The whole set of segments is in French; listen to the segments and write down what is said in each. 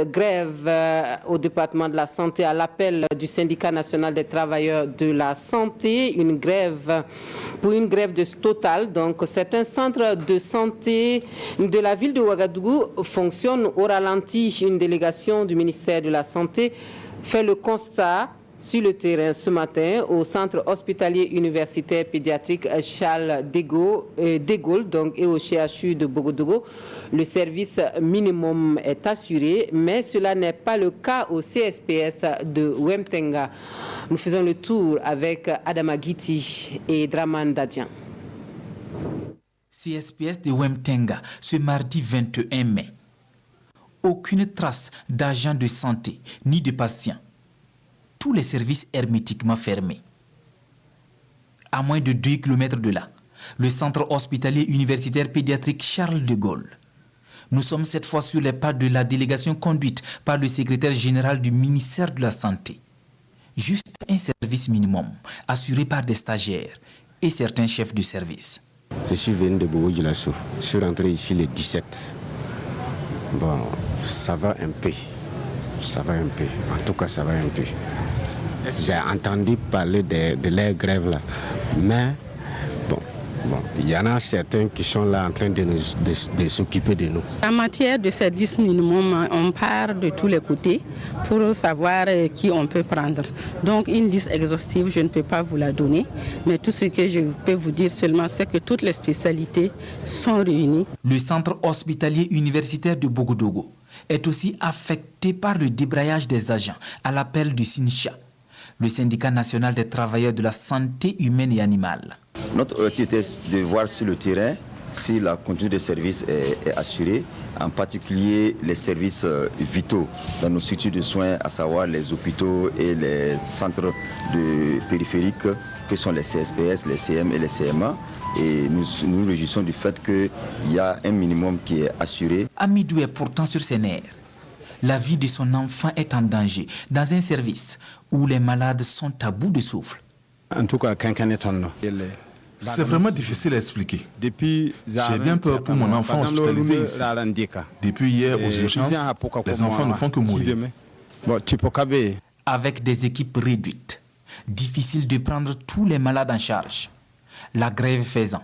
Grève au département de la santé à l'appel du syndicat national des travailleurs de la santé, une grève totale. Donc certains centres de santé de la ville de Ouagadougou fonctionnent au ralenti. Une délégation du ministère de la Santé fait le constat sur le terrain ce matin au centre hospitalier universitaire pédiatrique Charles de Gaulle et au CHU de Bogodougou. Le service minimum est assuré, mais cela n'est pas le cas au CSPS de Wemtenga. Nous faisons le tour avec Adama Guiti et Draman Dadian. CSPS de Wemtenga, ce mardi 21 mai. Aucune trace d'agents de santé ni de patients. Tous les services hermétiquement fermés. À moins de 2 km de là, le centre hospitalier universitaire pédiatrique Charles de Gaulle. Nous sommes cette fois sur les pas de la délégation conduite par le secrétaire général du ministère de la Santé. Juste un service minimum, assuré par des stagiaires et certains chefs de service. Je suis venu de Bogo-Dioulasso. Je suis rentré ici le 17. Bon, ça va un peu. Ça va un peu. En tout cas, ça va un peu. J'ai entendu parler de leur grève là. Mais, bon, il y en a certains qui sont là en train de s'occuper de nous. En matière de service minimum, on part de tous les côtés pour savoir qui on peut prendre. Donc une liste exhaustive, je ne peux pas vous la donner. Mais tout ce que je peux vous dire seulement, c'est que toutes les spécialités sont réunies. Le centre hospitalier universitaire de Bogodougou est aussi affecté par le débrayage des agents à l'appel du SYNCHA, le syndicat national des travailleurs de la santé humaine et animale. Notre objectif est de voir sur le terrain si la continuité des services est assurée, en particulier les services vitaux dans nos structures de soins, à savoir les hôpitaux et les centres périphériques, que sont les CSPS, les CM et les CMA. Et nous réjouissons du fait qu'il y a un minimum qui est assuré. Amidou est pourtant sur ses nerfs. La vie de son enfant est en danger dans un service où les malades sont à bout de souffle. En tout cas, c'est vraiment difficile à expliquer. J'ai bien peur pour mon enfant hospitalisé ici. Depuis hier aux urgences, les enfants ne font que mourir. Avec des équipes réduites, difficile de prendre tous les malades en charge. La grève faisant,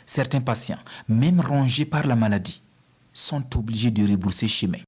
certains patients, même rongés par la maladie, sont obligés de rebourser chemin.